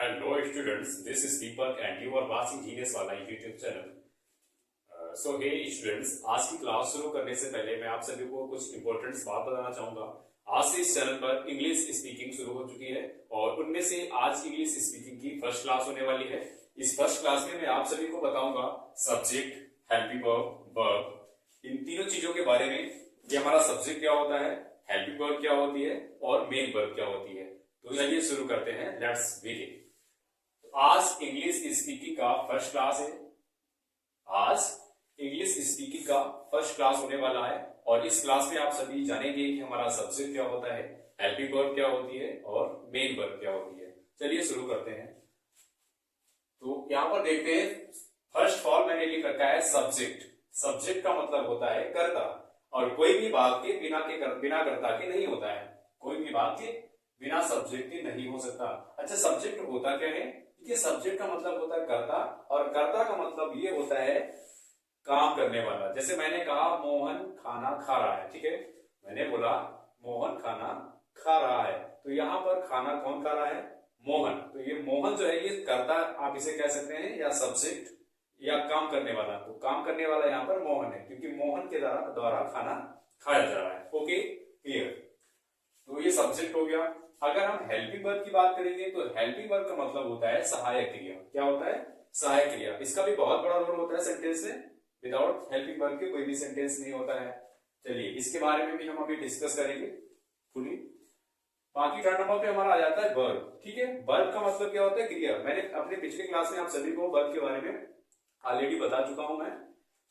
Hello students, this is Deepak and you are watching Genius वाला YouTube channel. So hey students, आज की class शुरू करने से पहले मैं आप सभी को कुछ इंपॉर्टेंट बात बताना चाहूंगा। आज से इस चैनल पर इंग्लिश स्पीकिंग शुरू हो चुकी है और उनमें से आज इंग्लिश स्पीकिंग की फर्स्ट क्लास होने वाली है। इस फर्स्ट क्लास में मैं आप सभी को बताऊंगा सब्जेक्ट, हेल्पिंग वर्ब, वर्ब, इन तीनों चीजों के बारे में कि हमारा सब्जेक्ट क्या होता है, हेल्पिंग वर्ब क्या होती है और मेन वर्ब क्या होती है। तो चलिए शुरू करते हैं, लेट्स बिगिन। आज इंग्लिश स्पीकिंग का फर्स्ट क्लास है। आज इंग्लिश स्पीकिंग का फर्स्ट क्लास होने वाला है और इस क्लास में आप सभी जानेंगे कि हमारा सब्जेक्ट क्या होता है, हेल्पिंग वर्ब क्या होती है और मेन वर्ब क्या होती है। चलिए शुरू करते हैं। तो यहाँ पर देखते हैं, फर्स्ट ऑफ ऑल मैंने लिख रखा है सब्जेक्ट। सब्जेक्ट का मतलब होता है कर्ता और कोई भी वाक्य बिना कर्ता के नहीं होता है। कोई भी वाक्य बिना सब्जेक्ट के नहीं हो सकता। अच्छा, सब्जेक्ट होता क्या है? कि सब्जेक्ट का मतलब होता है कर्ता और कर्ता का मतलब ये होता है काम करने वाला। जैसे मैंने कहा मोहन खाना खा रहा है, ठीक है, मैंने बोला मोहन खाना खा रहा है, तो यहाँ पर खाना कौन खा रहा है? मोहन। तो ये मोहन जो है ये कर्ता आप इसे कह सकते हैं या सब्जेक्ट या काम करने वाला। तो काम करने वाला यहाँ पर मोहन है क्योंकि मोहन के द्वारा खाना खाया जा रहा है। Okay, clear. तो ये सब्जेक्ट हो गया। अगर हम हेल्पिंग वर्ब की बात करेंगे तो हेल्पिंग वर्ब का मतलब होता है सहायक क्रिया। क्या होता है? सहायक क्रिया। इसका भी बहुत बड़ा रोल होता है सेंटेंस में। विदाउट हेल्पिंग वर्ब के कोई भी सेंटेंस नहीं होता है। चलिए इसके बारे में भी हम अभी डिस्कस करेंगे फुली। बाकी थर्ड नंबर पे हमारा आ जाता है वर्ब। ठीक है, वर्ब का मतलब क्या होता है? क्रिया। मैंने अपने पिछले क्लास में आप सभी को वर्ब के बारे में ऑलरेडी बता चुका हूं मैं।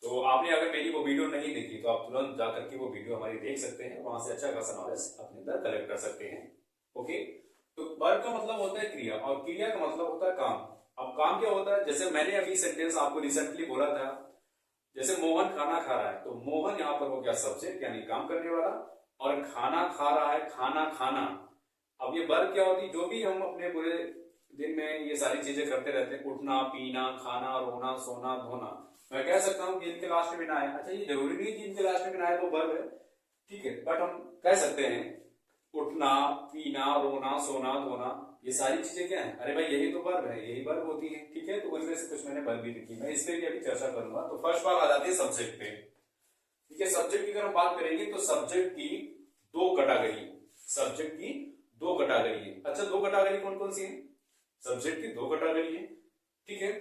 तो आपने अगर मेरी वो वीडियो नहीं देखी तो आप तुरंत जाकर के वो वीडियो हमारी देख सकते हैं, वहां से अच्छा खासा नॉलेज अपने अंदर कलेक्ट कर सकते हैं। ओके, तो वर्ब का मतलब होता है क्रिया और क्रिया का मतलब होता है काम। अब काम क्या होता है? जैसे मैंने अभी सेंटेंस आपको रिसेंटली बोला था, जैसे मोहन खाना खा रहा है, तो मोहन यहाँ पर हो गया सब्जेक्ट यानी काम करने वाला और खाना खा रहा है, खाना खाना। अब ये वर्ब क्या होती है? जो भी हम अपने पूरे दिन में ये सारी चीजें करते रहते हैं, उठना, पीना, खाना, रोना, सोना, धोना, मैं कह सकता हूँ कि इनके लास्ट में बिना आए। अच्छा, ये जरूरी नहीं कि इनके लास्ट में बिना आए तो वर्ब है, ठीक है, बट हम कह सकते हैं उठना, पीना, रोना, सोना, धोना, ये सारी चीजें क्या है? अरे भाई यही तो वर्ब है, यही वर्ब होती है। ठीक है, तो उनमें से कुछ मैंने वर्ब भी लिखी, मैं इस पे भी अभी चर्चा करूंगा। तो फर्स्ट बार आ जाती है सब्जेक्ट पे। ठीक है, सब्जेक्ट की अगर हम बात करेंगे तो सब्जेक्ट की दो कैटेगरी, सब्जेक्ट की दो कैटेगरी है। अच्छा, दो कैटेगरी कौन कौन सी है? सब्जेक्ट की दो कैटेगरी है। ठीक है,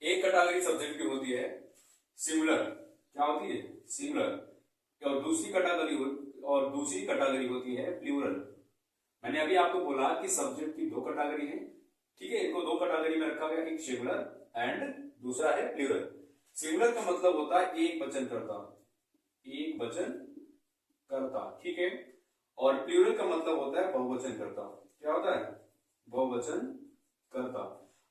एक कैटेगरी सब्जेक्ट की होती है सिंगुलर। क्या होती है? सिंगुलर। और दूसरी कैटेगरी होती है प्लूरल। मैंने अभी आपको बोला कि सब्जेक्ट की दो कैटेगरी है। ठीक है, इनको दो कैटेगरी में रखा गया, एक सिंगुलर एंड दूसरा है प्लूरल। सिंगुलर का मतलब होता है एक वचन करता, एक वचन करता, ठीक है, और प्लूरल का मतलब होता है बहुवचन करता। क्या होता है? बहुवचन करता।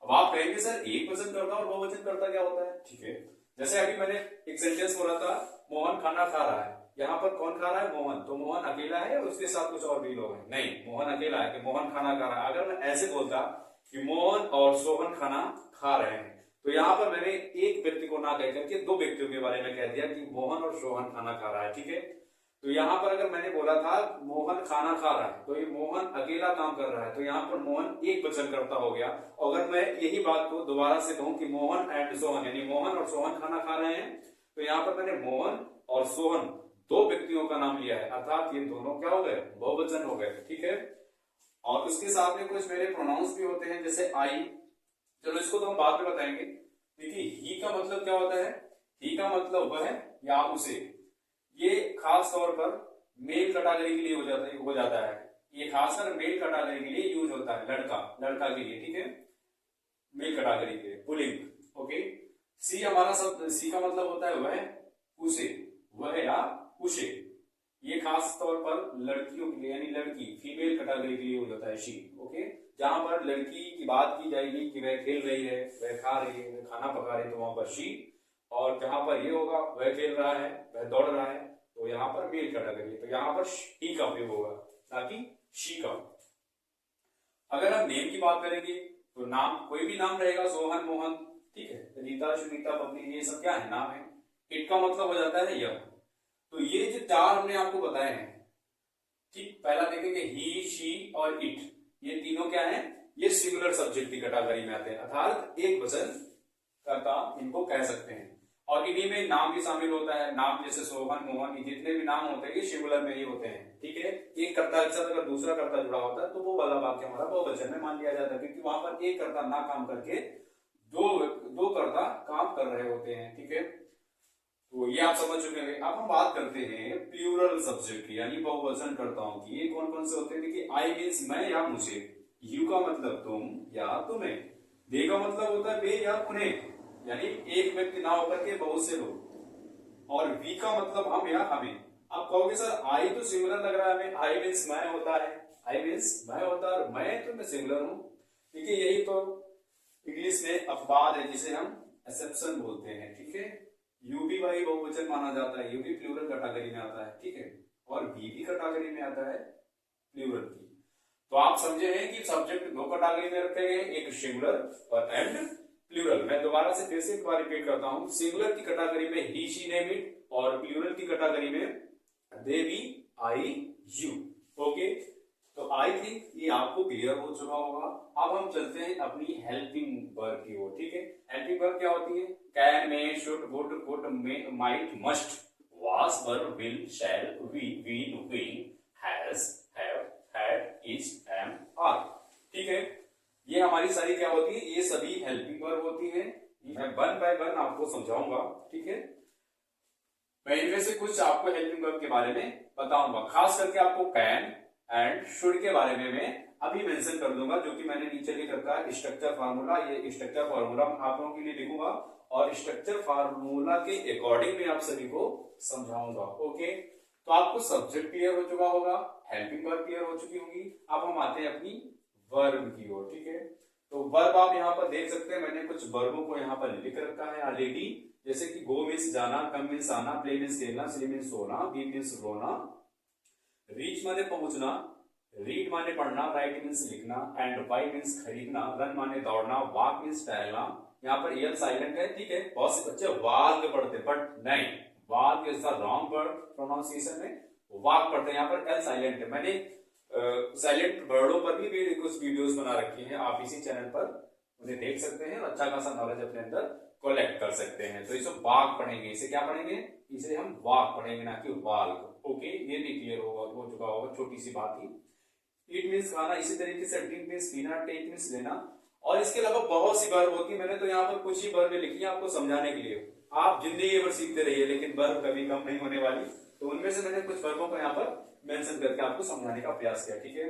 अब आप कहेंगे सर एक वचन करता और बहुवचन करता क्या होता है? ठीक है, जैसे अभी मैंने एक सेंटेंस बोला था मोहन खाना खा रहा है, यहाँ पर कौन खा रहा है? मोहन। तो मोहन अकेला है और उसके साथ कुछ और भी लोग हैं? नहीं, मोहन अकेला है कि मोहन खाना खा रहा है। अगर मैं ऐसे बोलता कि मोहन और सोहन खाना खा रहे हैं, तो यहाँ पर मैंने एक व्यक्ति को ना कह करके दो व्यक्तियों के बारे में कह दिया कि मोहन और सोहन खाना खा रहा है। ठीक है, तो यहाँ पर अगर मैंने बोला था मोहन खाना खा रहा है, तो ये मोहन अकेला काम कर रहा है, तो यहाँ पर मोहन एक वचन करता हो गया। अगर मैं यही बात को दोबारा से कहूं कि मोहन एंड सोहन यानी मोहन और सोहन खाना खा रहे हैं, तो यहाँ पर मैंने मोहन और सोहन दो व्यक्तियों का नाम लिया है, अर्थात ये दोनों क्या हो गए? बहुवचन हो गए। ठीक है, और उसके साथ में कुछ मेरे प्रोनाउंस भी होते हैं जैसे आई। चलो इसको तो हम बाद में बताएंगे। देखिए ही का मतलब क्या होता है? ही का मतलब वह या उसे। ये खास तौर पर मेल कैटेगरी के लिए हो जाता है। ये खासकर मेल कैटेगरी के लिए यूज होता है, लड़का के लिए। ठीक है, मेल कैटेगरी के लिए पुलिंग। ओके, सी हमारा शब्द, सी का मतलब होता है वह, उसे, वह या उसे। ये खास तौर पर लड़कियों के लिए यानी लड़की, फीमेल कैटेगरी के लिए हो जाता है शी। ओके, जहां पर लड़की की बात की जाएगी कि वह खेल रही है, वह खा रही है, वह खाना पका रही है, तो वहां पर शी। और जहां पर ये होगा वह खेल रहा है, वह दौड़ रहा है, तो यहाँ पर मेल कैटेगरी, तो यहाँ पर ही का उपयोग होगा ना कि शी का। अगर हम नेम की बात करेंगे तो नाम, कोई भी नाम रहेगा, सोहन, मोहन, ठीक है, रीता, सुनीता, बबली, ये सब क्या है? नाम है। इट का मतलब हो जाता है यह। तो ये जो चार हमने आपको बताए हैं, ठीक, पहला देखेंगे ही, शी और इट, ये तीनों क्या है? ये सिंगुलर सब्जेक्ट की कैटेगरी में आते हैं, अर्थात एक वचन कर्ता इनको कह सकते हैं। और इन्हीं में नाम भी शामिल होता है, नाम जैसे सोहन, मोहन, ये जितने भी नाम होते हैं ये सिंगुलर में ही होते हैं। ठीक है, एक कर्ता के साथ अगर दूसरा कर्ता जुड़ा होता है तो वो वाला वाक्य हमारा बहुवचन में मान लिया जाता है, क्योंकि वहां पर एक कर्ता ना काम करके दो कर्ता काम कर रहे होते हैं। ठीक है, तो ये आप समझ चुके हैं। अब हम बात करते हैं प्लूरल सब्जेक्ट की, यानी बहुवचन कर्ताओं की। ये कौन कौन से होते हैं? देखिए, आई मीन्स मैं या मुझे, यू का मतलब तुम या तुम्हें, दे का मतलब होता है वे या उन्हें, यानी एक व्यक्ति ना होकर के बहुत से लोग, और वी का मतलब हम या हमें। आप कहोगे सर आई तो सिंगुलर लग रहा है हमें, आई मीन्स मैं होता है, आई मीन्स मैं होता है और मैं तो मैं सिंगुलर हूं। देखिए, यही तो इंग्लिश में अपवाद है जिसे हम एक्सेप्शन बोलते हैं। ठीक है, यू भी भाई बहुवचन माना जाता है, यू भी प्लूरल कैटेगरी में आता है। ठीक है, और वी भी कैटेगरी में आता है प्लूरल की। तो आप समझे हैं कि सब्जेक्ट दो कैटेगरी में रखे गए, एक सिंगुलर और एंड प्लूरल। मैं दोबारा से फिर से एक बार रिपीट करता हूं, सिंगुलर की कैटेगरी में ही, शी, नेम, इट, और प्लूरल की कैटेगरी में दे, वी, आई, यू। ओके, तो आई थिंक ये आपको क्लियर हो चुका होगा। अब हम चलते हैं अपनी हेल्पिंग वर्ब की ओर। ठीक है, हेल्पिंग वर्ब क्या होती है? Can, may, should, would, could, might, must, was, were, will, shall, will, will, has, have, had, is, am, are. ठीक है, ये हमारी सारी क्या होती है? ये सभी हेल्पिंग वर्ब होती है। मैं वन बाय वन आपको समझाऊंगा। ठीक है, मैं इनमें से कुछ आपको हेल्पिंग वर्ब के बारे में बताऊंगा, खास करके आपको कैन एंड शुड के बारे में मैं अभी मेंशन कर दूंगा, जो कि मैंने नीचे लिख रखा है स्ट्रक्चर फार्मूला। ये स्ट्रक्चर फार्मूला आप लोगों के लिए लिखूंगा और स्ट्रक्चर फार्मूला के अकॉर्डिंग में आप सभी को समझाऊंगा। ओके, तो आपको सब्जेक्ट क्लियर हो चुका होगा, हेल्पिंग वर्ब क्लियर हो चुकी होगी। अब हम आते हैं अपनी वर्ब की ओर। ठीक है, तो वर्ब आप यहाँ पर देख सकते हैं, मैंने कुछ वर्बों को यहाँ पर लिख रखा है ऑलरेडी, जैसे कि गो मीन्स जाना, कम मीन्स आना, प्ले मीन्स खेलना, स्लीप मीन्स सोना, बी मीन्स रोना, रीच माने पहुंचना, रीड माने पढ़ना, राइट मीन्स लिखना, एंड बाई मीन्स खरीदना, रन माने दौड़ना, वॉक मीन्स टहलना। यहाँ पर एल साइलेंट है। ठीक है, बहुत से बच्चे वाक पढ़ते बट नहीं, वाक के साथ रॉन्ग प्रोनाउंसिएशन में वाक पढ़ते हैं। यहाँ पर एल साइलेंट है। मैंने साइलेंट वर्डों पर भी कुछ वीडियोस बना रखी हैं, आप इसी चैनल पर उन्हें देख सकते हैं और अच्छा खासा नॉलेज अपने अंदर कलेक्ट कर सकते हैं। तो इसे वाक पढ़ेंगे, इसे क्या पढ़ेंगे? इसे हम वाक पढ़ेंगे, ना कि वाल्क। ओके, ये भी क्लियर हो चुका होगा, छोटी सी बात ही। ईट मीन्स खाना, इसी तरीके से ड्रिंक मीन्स पीना, टेक मीन्स लेना, और इसके अलावा बहुत सी वर्ब होती है। मैंने तो यहाँ पर कुछ ही वर्ब लिखी है आपको समझाने के लिए। आप जिंदगी भर सीखते रहिए, लेकिन वर्ब कभी कम नहीं होने वाली। तो उनमें से मैंने कुछ वर्बों को यहाँ पर मेंशन करके आपको समझाने का प्रयास किया। ठीक है,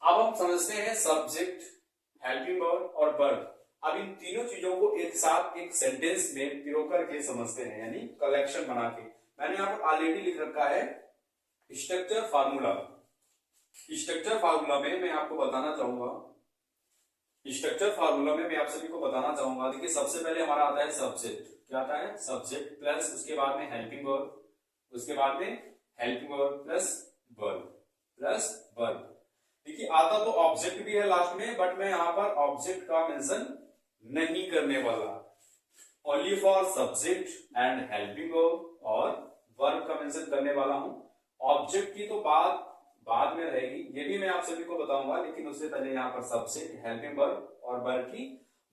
अब हम समझते हैं सब्जेक्ट, हेल्पिंग वर्ब और वर्ब। अब इन तीनों चीजों को एक साथ एक सेंटेंस में पिरो करके समझते हैं, यानी कलेक्शन बना के। मैंने यहाँ पर ऑलरेडी लिख रखा है स्ट्रक्चर फार्मूला। स्ट्रक्चर फार्मूला में मैं आपको बताना चाहूंगा, स्ट्रक्चर फार्मूला में मैं आप सभी को बताना चाहूंगा, देखिए सबसे पहले हमारा आता है सब्जेक्ट। क्या आता है? सब्जेक्ट प्लस उसके बाद में हेल्पिंग वर्ब, उसके बाद में हेल्पिंग वर्ब प्लस वर्ब। देखिए आता तो ऑब्जेक्ट भी है लास्ट में, बट मैं यहाँ पर ऑब्जेक्ट का मेंशन नहीं करने वाला, only for subject and helping verb और वर्ब का मेंशन करने वाला हूं। ऑब्जेक्ट की तो बात बाद में रहेगी, ये भी मैं आप सभी को बताऊंगा, लेकिन उससे पहले यहाँ पर सब्जेक्ट, हेल्पिंग वर्ब और वर्ब की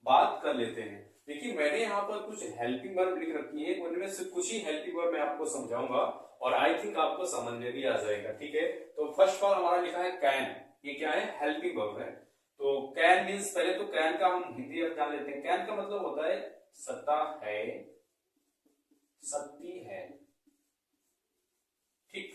बात कर लेते हैं। देखिए मैंने यहाँ पर कुछ हेल्पिंग वर्ब लिख रखी है, उनमें से कुछ ही हेल्पिंग वर्ब मैं आपको समझाऊंगा और आई थिंक आपको समझ में भी आ जाएगा। ठीक है, तो फर्स्ट ऑफ ऑल हमारा लिखा है कैन। ये क्या है? हेल्पिंग वर्ब है। तो कैन मीन्स, पहले तो कैन का हम हिंदी अर्थ जान लेते हैं। कैन का मतलब होता है सकता है, सकती है। ठीक,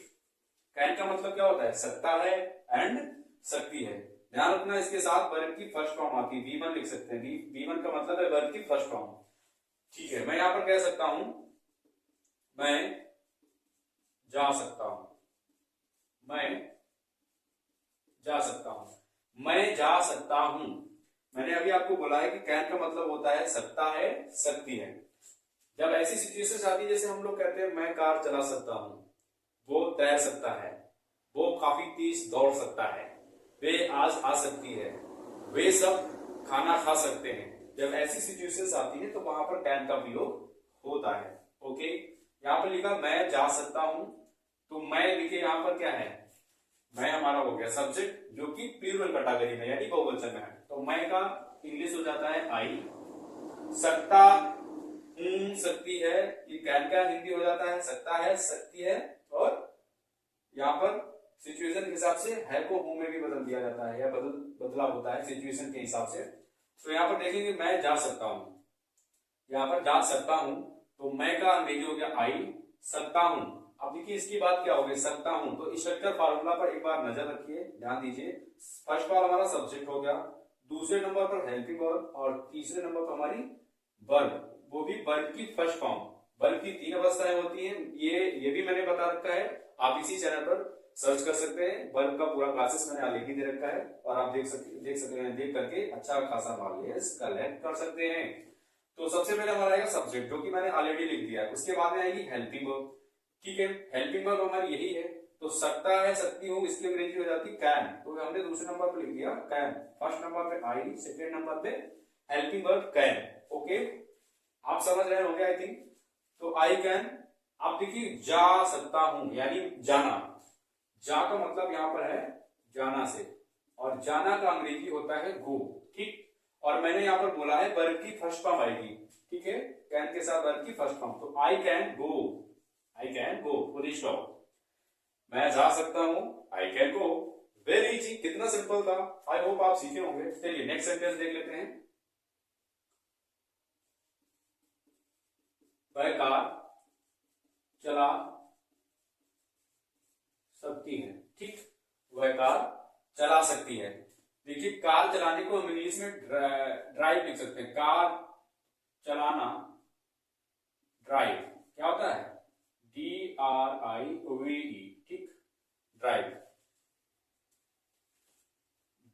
कैन का मतलब क्या होता है? सकता है एंड सकती है। ध्यान रखना, इसके साथ वर्ब की फर्स्ट फॉर्म आती है, V1 लिख सकते हैं। V1 का मतलब है वर्ब की फर्स्ट फॉर्म। ठीक है, मैं यहां पर कह सकता हूं मैं जा सकता हूं, मैं जा सकता हूं, मैं जा सकता हूं। मैंने अभी आपको बोला है कि कैन का मतलब होता है सकता है, सकती है। जब ऐसी सिचुएशन आती है, जैसे हम लोग कहते हैं मैं कार चला सकता हूं, वो तैर सकता है, वो काफी तेज दौड़ सकता है, वे आज आ सकती है, वे सब खाना खा सकते हैं। जब ऐसी सिचुएशंस आती है तो वहां पर कैन का प्रयोग होता है। ओके, यहाँ पर लिखा मैं जा सकता हूं, तो मैं लिखे यहाँ पर क्या है? मैं हमारा हो गया सब्जेक्ट जो कि प्लूरल कैटेगरी में यानी बहुवचन में है। तो मैं का इंग्लिश हो जाता है आई। सकता हूं सकती है, ये कैन का हिंदी हो जाता है सकता है सकती है, और यहाँ पर सिचुएशन के हिसाब से है को हूं में भी बदल दिया जाता है या बदला होता है सिचुएशन के हिसाब से। तो यहाँ पर देखेंगे मैं जा सकता हूं, यहाँ पर जा सकता हूं तो मैं का अंग्रेजी हो गया आई, सकता हूं। अब देखिए इसकी बात क्या होगी, सकता हूं, तो स्ट्रक्चर फार्मूला पर एक बार नजर रखिए, ध्यान दीजिए। फर्स्ट बार हमारा सब्जेक्ट हो गया, दूसरे नंबर पर हेल्पिंग वर्ब, और तीसरे नंबर पर हमारी वर्ब, वो भी वर्ब की फर्स्ट फॉर्म। वर्ब की 3 अवस्थाएं होती हैं, ये भी मैंने बता रखा है, आप इसी चैनल पर सर्च कर सकते हैं। वर्ब का पूरा क्लासेस मैंने अलग ही दे रखा है, और आप देख करके अच्छा खासा नॉलेज कलेक्ट कर सकते हैं। तो सबसे पहले हमारा आएगा सब्जेक्ट, जो कि मैंने ऑलरेडी लिख दिया है। उसके बाद में आएगी हेल्पिंग वर्ब, ठीक है। हेल्पिंग वर्ब हमारी यही है, तो सकता है सकती हूँ, इसकी अंग्रेजी हो जाती कैन, तो हमने दूसरे नंबर पर लिख दिया कैन, फर्स्ट नंबर पे आई, सेकेंड नंबर पे हेल्पिंग वर्ब कैन। ओके, आप समझ रहे होंगे आई थिंक। तो आई कैन, आप देखिए जा सकता हूं यानी जाना, जा का मतलब यहां पर है जाना से, और जाना का अंग्रेजी होता है गो, ठीक। और मैंने यहां पर बोला है वर्ब की फर्स्ट फॉर्म आएगी, ठीक है, कैन के साथ वर्ब की फर्स्ट फॉर्म, तो I can go, I can go, full stop. मैं जा सकता हूं, I can go. Very easy, कितना सिंपल था, आई होप आप सीखे होंगे। चलिए नेक्स्ट सेंटेंस देख लेते हैं। वह कार चला सकती है, ठीक, वह कार चला सकती है। देखिए कार चलाने को हम इंग्लिश में ड्राइव लिख सकते हैं, कार चलाना ड्राइव क्या होता है, DRIVE, ठीक, drive,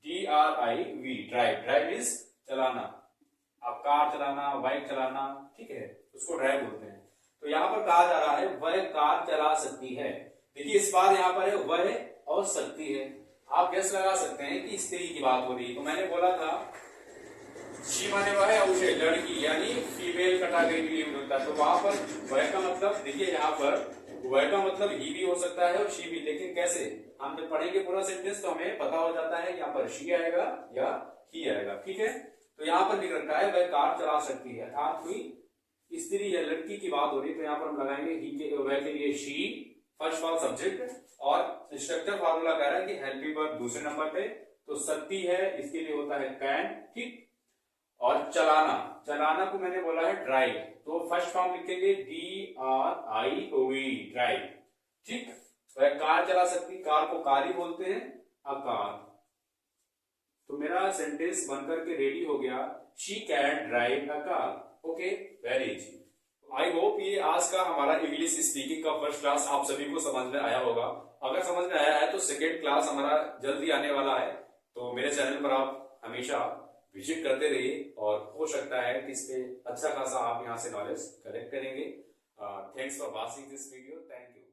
DRIV, drive, drive is चलाना। आप कार चलाना, बाइक चलाना, ठीक है, उसको ड्राइव बोलते हैं। तो यहाँ पर कहा जा रहा है वह कार चला सकती है। देखिए इस बार यहाँ पर है वह और सकती है, आप गेस लगा सकते हैं कि स्त्री की बात हो रही है। तो मैंने बोला था शी माने वह है, उसे लड़की यानी फीमेल कैटेगरी के लिए होता है। तो वहां पर वह का मतलब देखिए, यहाँ पर वह का मतलब ही भी हो सकता है और शी भी, लेकिन कैसे, हम जब पढ़ेंगे पूरा सेंटेंस तो हमें पता हो जाता है यहाँ पर शी आएगा या ही आएगा, ठीक है। तो यहाँ पर लिख रखा है वह कार चला सकती है, अर्थात कोई स्त्री या लड़की की बात हो रही है, तो यहाँ पर हम लगाएंगे ही के, वह के लिए शी फर्स्ट फॉर्म सब्जेक्ट, और स्ट्रक्चर फार्मूला कह रहा है कि हेल्पिंग वर्ब दूसरे नंबर पे, तो सकती है इसके लिए होता है कैन, ठीक। और चलाना, चलाना को मैंने बोला है ड्राइव, तो फर्स्ट फॉर्म लिखेंगे DRIVE, ड्राइव, ठीक। वह कार चला सकती, कार को कार ही बोलते हैं, अ कार। तो मेरा सेंटेंस बनकर के रेडी हो गया, she can drive a car. Okay, very easy. I hope ये आज का हमारा इंग्लिश स्पीकिंग का फर्स्ट क्लास आप सभी को समझ में आया होगा। अगर समझ में आया है तो सेकेंड क्लास हमारा जल्दी आने वाला है, तो मेरे चैनल पर आप हमेशा विजिट करते रहिए, और हो सकता है कि इस पे अच्छा खासा आप यहाँ से नॉलेज कलेक्ट करेंगे। Thanks for watching this video, thank you.